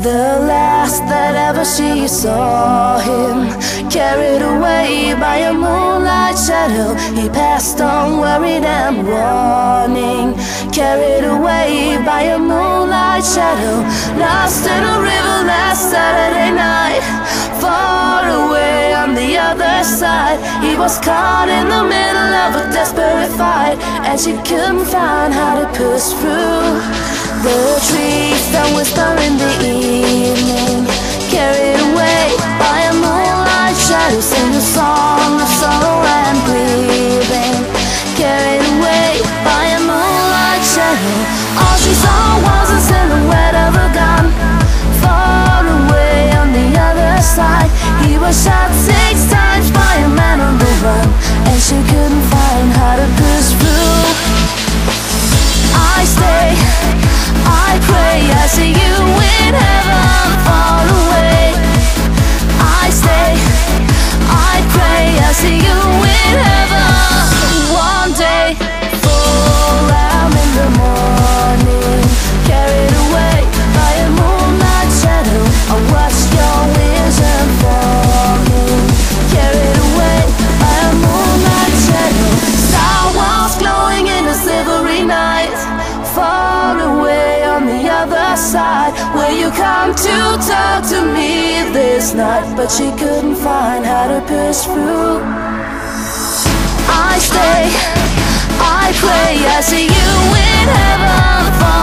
The last that ever she saw him, carried away by a moonlight shadow. He passed on worried and warning, carried away by a moonlight shadow. Lost in a river last Saturday night, far away on the other side. He was caught in the middle of a desperate fight, and she couldn't find how to push through. The trees that whisper in the evening, carried away by a moonlight shadow, sing a song of sorrow and grieving, carried away by a moonlight shadow. All she saw was a silhouette of a gun, far away on the other side. He was shot 6 times by a man on the run, and she couldn't find how to push through. I stay, I pray, I see you in heaven far away. I stay, I pray, I see you in heaven. One day, 4 a.m. in the morning, carried away by a moonlight shadow. I watched your vision falling, carried away by a moonlight shadow. Star was glowing in the silvery night, far away on the other side. Will you come to talk to me this night? But she couldn't find how to push through. I stay, I pray, I see you in heaven far